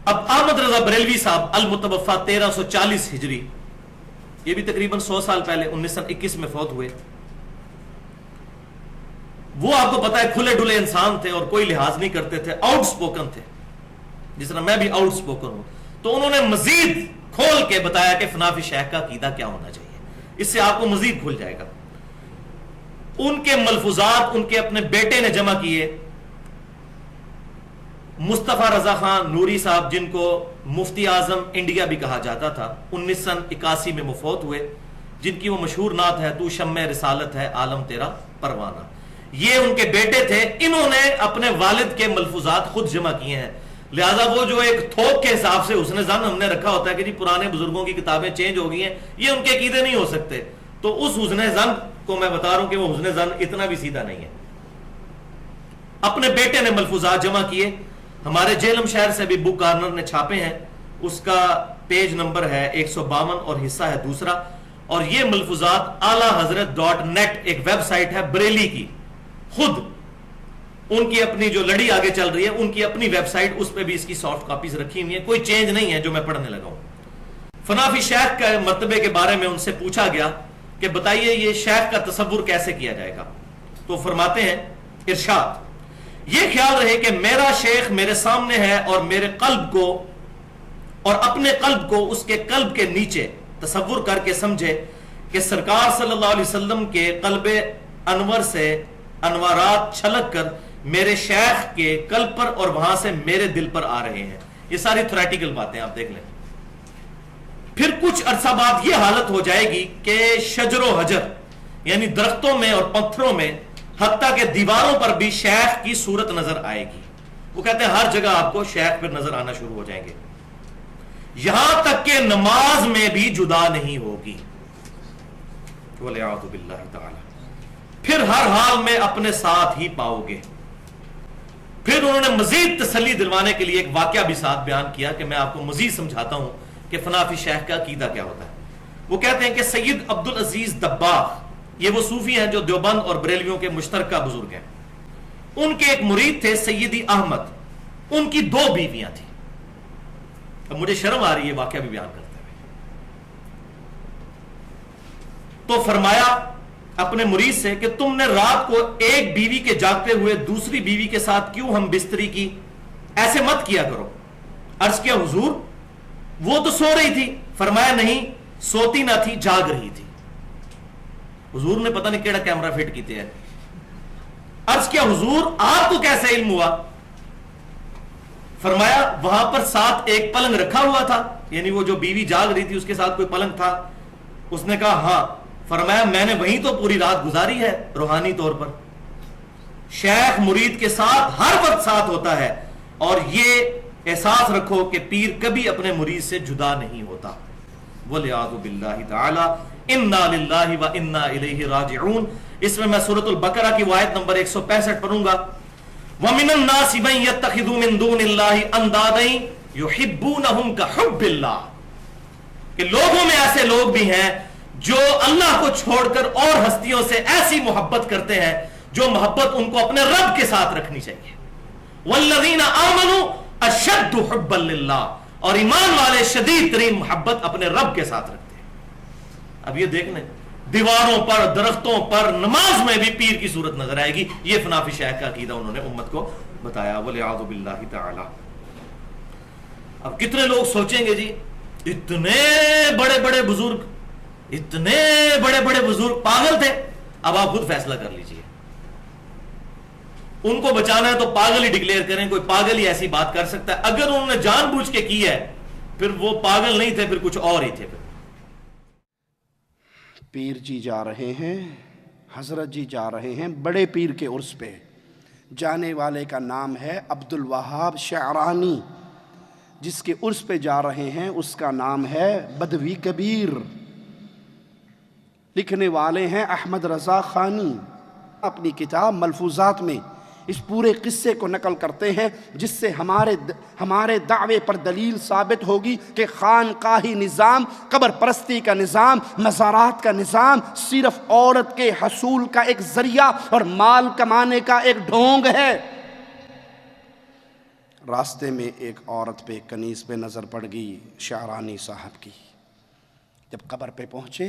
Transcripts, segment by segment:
اب احمد رضا بریلوی صاحب المتوفا 1340 ہجری، یہ بھی تقریباً 100 سال پہلے 1921 میں فوت ہوئے. وہ آپ کو پتا ہے کھلے ڈلے انسان تھے اور کوئی لحاظ نہیں کرتے تھے، آؤٹ سپوکن تھے، جس طرح میں بھی آؤٹ سپوکن ہوں. تو انہوں نے مزید کھول کے بتایا کہ فنافی شیخ کا عقیدہ کیا ہونا چاہیے، اس سے آپ کو مزید کھل جائے گا. ان کے ملفوظات ان کے اپنے بیٹے نے جمع کیے. مصطفیٰ رضا خان نوری صاحب، جن کو مفتی اعظم انڈیا بھی کہا جاتا تھا، 1981 میں مفوت ہوئے، جن کی وہ مشہور نعت ہے تو شمع رسالت ہے عالم تیرا پروانہ. یہ ان کے بیٹے تھے، انہوں نے اپنے والد کے ملفوظات خود جمع کیے ہیں. لہذا وہ جو ایک تھوک کے حساب سے حسن ظن ہم نے رکھا ہوتا ہے کہ جی پرانے بزرگوں کی کتابیں چینج ہو گئی ہیں، یہ ان کے عقیدے نہیں ہو سکتے. تو اس حسن ظن کو میں بتا رہا ہوں کہ وہ حسن ظن اتنا بھی سیدھا نہیں ہے. اپنے بیٹے نے ملفوظات جمع کیے. ہمارے جیلم شہر سے بھی بک کارنر نے چھاپے ہیں، اس کا پیج نمبر ہے 152 اور حصہ ہے دوسرا. اور یہ ملفوظات اعلی حضرت .net ایک ویب سائٹ ہے بریلی کی، خود ان کی اپنی جو لڑی آگے چل رہی ہے ان کی اپنی ویب سائٹ، اس پہ بھی اس کی سافٹ کاپیز رکھی ہوئی ہیں، کوئی چینج نہیں ہے جو میں پڑھنے لگا ہوں. فنافی شیخ کے مرتبے کے بارے میں ان سے پوچھا گیا کہ بتائیے یہ شیخ کا تصور کیسے کیا جائے گا. تو فرماتے ہیں ارشاد، یہ خیال رہے کہ میرا شیخ میرے سامنے ہے اور میرے قلب کو اور اپنے قلب کو اس کے قلب کے نیچے تصور کر کے سمجھے کہ سرکار صلی اللہ علیہ وسلم کے قلب انور سے انوارات چھلک کر میرے شیخ کے قلب پر اور وہاں سے میرے دل پر آ رہے ہیں. یہ ساری تھیوریٹیکل باتیں آپ دیکھ لیں. پھر کچھ عرصہ بعد یہ حالت ہو جائے گی کہ شجر و حجر یعنی درختوں میں اور پتھروں میں حتیٰ کہ دیواروں پر بھی شیخ کی صورت نظر آئے گی. وہ کہتے ہیں ہر جگہ آپ کو شیخ پھر نظر آنا شروع ہو جائیں گے، یہاں تک کہ نماز میں بھی جدا نہیں ہوگی. وَلِعَوْذُ بِاللَّهِ تَعَالَى. پھر ہر حال میں اپنے ساتھ ہی پاؤ گے. پھر انہوں نے مزید تسلی دلوانے کے لیے ایک واقعہ بھی ساتھ بیان کیا کہ میں آپ کو مزید سمجھاتا ہوں کہ فنافی شیخ کا عقیدہ کیا ہوتا ہے. وہ کہتے ہیں کہ سید عبدالعزیز دباغ، یہ وہ صوفی ہیں جو دیوبند اور بریلویوں کے مشترکہ بزرگ ہیں. ان کے ایک مرید تھے سیدی احمد، ان کی 2 بیویاں تھیں. اب مجھے شرم آ رہی ہے واقعہ بھی بیان کرتے ہوئے. تو فرمایا اپنے مرید سے کہ تم نے رات کو ایک بیوی کے جاگتے ہوئے دوسری بیوی کے ساتھ کیوں ہم بستری کی، ایسے مت کیا کرو. عرض کیا حضور وہ تو سو رہی تھی. فرمایا نہیں، سوتی نہ تھی، جاگ رہی تھی. حضور نے پتہ نہیں کیڑا کیمرہ فٹ کیتے ہیں. عرض کیا حضور آپ کو کیسے علم ہوا؟ فرمایا وہاں پر ساتھ ایک پلنگ رکھا ہوا تھا، یعنی وہ جو بیوی جاگ رہی تھی اس کے ساتھ کوئی پلنگ تھا. اس نے کہا ہاں. فرمایا میں نے وہیں تو پوری رات گزاری ہے روحانی طور پر. شیخ مرید کے ساتھ ہر وقت ساتھ ہوتا ہے، اور یہ احساس رکھو کہ پیر کبھی اپنے مرید سے جدا نہیں ہوتا. وَلِعَوْذُ بِاللَّهِ تَعَالَى اِنَّا لِلَّهِ وَإِنَّا إِلَيْهِ رَاجِعُونَ. اس میں سورۃ البقرہ کی آیت نمبر 165 پڑھوں گا. وَمِنَ النَّاسِ مَن يَتَّخِذُ مِن دُونِ اللَّهِ أَندَادًا يُحِبُّونَهُمْ كَحُبِّ اللَّهِ. کہ لوگوں میں ایسے لوگ بھی ہیں جو اللہ کو چھوڑ کر اور ہستیوں سے ایسی محبت کرتے ہیں جو محبت ان کو اپنے رب کے ساتھ رکھنی چاہیے. وَالَّذِينَ آمَنُوا أَشَدُّ حُبًّا لِلَّهِ. اور ایمان والے شدید ترین محبت اپنے رب کے ساتھ رکھتے ہیں. اب یہ دیکھ لیں دیواروں پر درختوں پر نماز میں بھی پیر کی صورت نظر آئے گی. یہ فنافی شیخ کا عقیدہ انہوں نے امت کو بتایا. وَلِعَوْذُ بِاللَّهِ تَعَالَى. اب کتنے لوگ سوچیں گے جی اتنے بڑے بڑے بزرگ پاگل تھے. اب آپ خود فیصلہ کر لیجئے. ان کو بچانا ہے تو پاگل ہی ڈکلیئر کریں. کوئی پاگل ہی ایسی بات کر سکتا ہے. اگر انہوں نے جان بوجھ کے کی ہے پھر وہ پاگل نہیں تھے، پھر کچھ اور ہی تھے. پیر جی جا رہے ہیں، حضرت جی جا رہے ہیں بڑے پیر کے عرس پہ. جانے والے کا نام ہے عبدالوہاب شعرانی. جس کے عرس پہ جا رہے ہیں اس کا نام ہے بدوی کبیر. لکھنے والے ہیں احمد رضا خانی. اپنی کتاب ملفوظات میں اس پورے قصے کو نقل کرتے ہیں، جس سے ہمارے دعوے پر دلیل ثابت ہوگی کہ خانقاہی نظام، قبر پرستی کا نظام، مزارات کا نظام صرف عورت کے حصول کا ایک ذریعہ اور مال کمانے کا ایک ڈھونگ ہے. راستے میں ایک عورت پہ کنیز پہ نظر پڑ گئی شعرانی صاحب کی. جب قبر پہ پہنچے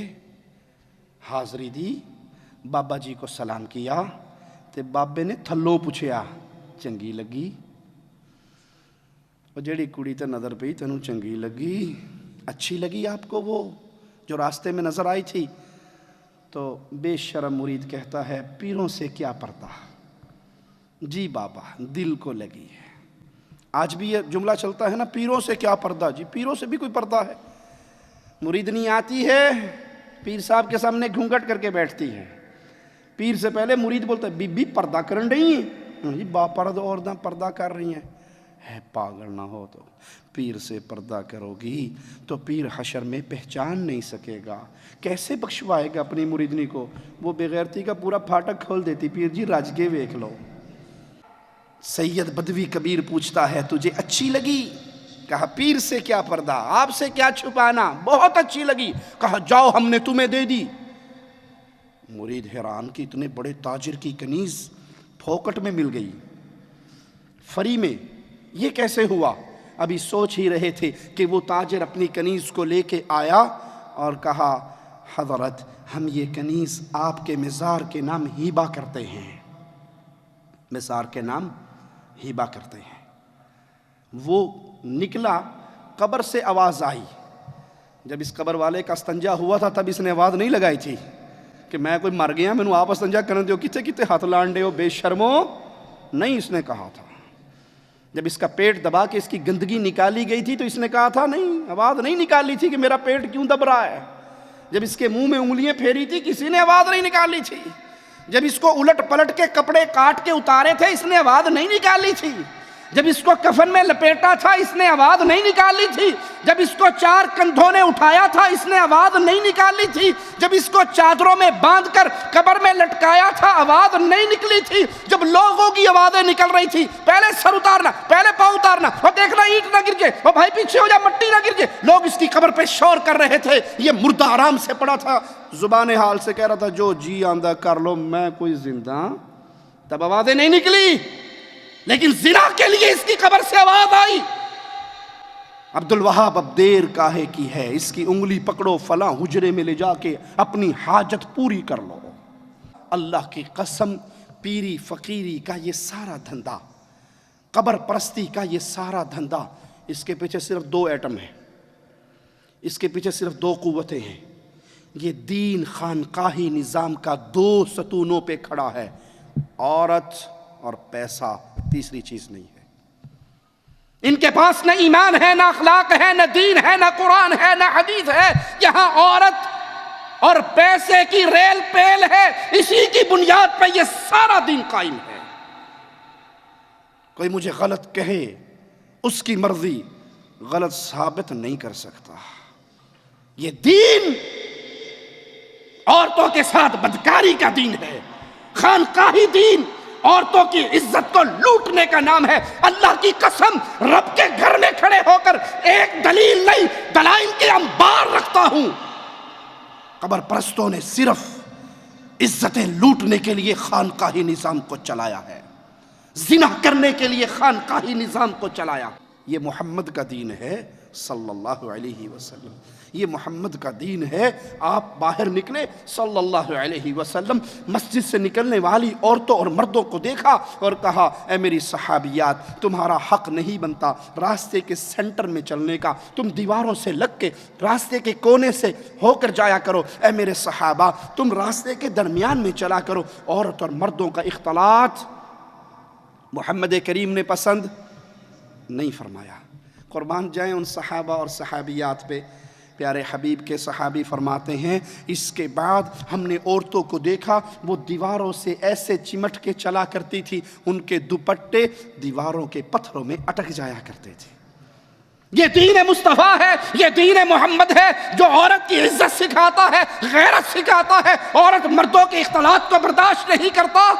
حاضری دی, بابا جی کو سلام کیا تے بابے نے تھلوں پوچھیا چنگی لگی؟ اور جیڑی کڑی تے نظر پئی تینوں چنگی لگی, اچھی لگی آپ کو وہ جو راستے میں نظر آئی تھی؟ تو بے شرم مرید کہتا ہے پیروں سے کیا پردہ. جی بابا دل کو لگی ہے. آج بھی یہ جملہ چلتا ہے نا, پیروں سے کیا پردہ. جی پیروں سے بھی کوئی پردہ ہے. مریدنی آتی ہے پیر صاحب کے سامنے گھونگھٹ کر کے بیٹھتی ہے. پیر سے پہلے مرید بولتا ہے بی بی پردہ کرن رہی ہیں. جی با پرد عورتیں پردہ کر رہی ہیں. ہے پاگل نہ ہو تو پیر سے پردہ کرو گی تو پیر حشر میں پہچان نہیں سکے گا. کیسے بخشوائے گا اپنی مریدنی کو؟ وہ بغیرتی کا پورا پھاٹک کھول دیتی, پیر جی رج کے ویکھ لو. سید بدوی کبیر پوچھتا ہے تجھے اچھی لگی؟ کہا پیر سے کیا پردہ, آپ سے کیا چھپانا, بہت اچھی لگی. کہا جاؤ ہم نے تمہیں دے دی. مرید حیران کہ اتنے بڑے تاجر کی کنیز پھوکٹ میں مل گئی, فری میں, یہ کیسے ہوا؟ ابھی سوچ ہی رہے تھے کہ وہ تاجر اپنی کنیز کو لے کے آیا اور کہا حضرت ہم یہ کنیز آپ کے مزار کے نام ہیبہ کرتے ہیں. مزار کے نام ہیبہ کرتے ہیں. وہ نکلا, قبر سے آواز آئی. جب اس قبر والے کا استنجا ہوا تھا تب اس نے آواز نہیں لگائی تھی کہ میں کوئی مر گیا مینوں آپ استنجا کرن دیو, کتے کتے ہاتھ لانڈے ہو بے شرمو. نہیں, اس نے کہا تھا. جب اس کا پیٹ دبا کے اس کی گندگی نکالی گئی تھی تو اس نے کہا تھا نہیں, آواز نہیں نکالی تھی کہ میرا پیٹ کیوں دب رہا ہے. جب اس کے منہ میں انگلیاں پھیری تھی کسی نے آواز نہیں نکالی تھی. جب اس کو الٹ پلٹ کے کپڑے کاٹ کے اتارے تھے اس نے آواز نہیں نکالی تھی. جب اس کو کفن میں لپیٹا تھا اس نے آواز نہیں نکالی تھی. جب اس کو 4 کندھوں نے اٹھایا تھا اس نے آواز نہیں نکالی تھی. جب اس کو چادروں میں باندھ کر قبر میں لٹکایا تھا آواز نہیں نکلی تھی. جب لوگوں کی آوازیں نکل رہی تھی, پہلے سر اتارنا, پہلے پاؤں اتارنا, اور دیکھنا اینٹ نہ گر جائے, اور بھائی پیچھے ہو جا مٹی نہ گر جائے, لوگ اس کی قبر پہ شور کر رہے تھے. یہ مردہ آرام سے پڑا تھا, زبان حال سے کہہ رہا تھا جو جی آندہ کر لو میں کوئی زندہ. تب آوازیں نہیں نکلی, لیکن زنا کے لیے اس کی قبر سے آواز آئی. عبدالوہاب اب دیر کاہے کی ہے, اس کی انگلی پکڑو, فلاں حجرے میں لے جا کے اپنی حاجت پوری کر لو. اللہ کی قسم, پیری فقیری کا یہ سارا دھندا, قبر پرستی کا یہ سارا دھندا, اس کے پیچھے صرف 2 ایٹم ہیں, اس کے پیچھے صرف 2 قوتیں ہیں. یہ دین خانقاہی نظام کا 2 ستونوں پہ کھڑا ہے, عورت اور پیسہ, تیسری چیز نہیں ہے. ان کے پاس نہ ایمان ہے, نہ اخلاق ہے, نہ دین ہے, نہ قرآن ہے, نہ حدیث ہے. یہاں عورت اور پیسے کی ریل پیل ہے, اسی کی بنیاد پہ یہ سارا دین قائم ہے. کوئی مجھے غلط کہے, اس کی مرضی, غلط ثابت نہیں کر سکتا. یہ دین عورتوں کے ساتھ بدکاری کا دین ہے, خانقاہی دین, عورتوں کی عزت کو لوٹنے کا نام ہے. اللہ کی قسم رب کے گھر میں کھڑے ہو کر ایک دلیل نہیں دلائل کے انبار رکھتا ہوں. قبر پرستوں نے صرف عزتیں لوٹنے کے لیے خانقاہی نظام کو چلایا ہے, زنا کرنے کے لیے خانقاہی نظام کو چلایا. یہ محمد کا دین ہے صلی اللہ علیہ وسلم, یہ محمد کا دین ہے. آپ باہر نکلے صلی اللہ علیہ وسلم, مسجد سے نکلنے والی عورتوں اور مردوں کو دیکھا اور کہا اے میری صحابیات, تمہارا حق نہیں بنتا راستے کے سینٹر میں چلنے کا, تم دیواروں سے لگ کے راستے کے کونے سے ہو کر جایا کرو. اے میرے صحابہ تم راستے کے درمیان میں چلا کرو. عورت اور مردوں کا اختلاط محمد کریم نے پسند نہیں فرمایا. قربان جائیں ان صحابہ اور صحابیات پہ. پیارے حبیب کے صحابی فرماتے ہیں اس کے بعد ہم نے عورتوں کو دیکھا وہ دیواروں سے ایسے چمٹ کے چلا کرتی تھی, ان کے دوپٹے دیواروں کے پتھروں میں اٹک جایا کرتے تھے. یہ دین مصطفیٰ ہے, یہ دین محمد ہے جو عورت کی عزت سکھاتا ہے, غیرت سکھاتا ہے. عورت مردوں کے اختلاط کو برداشت نہیں کرتا.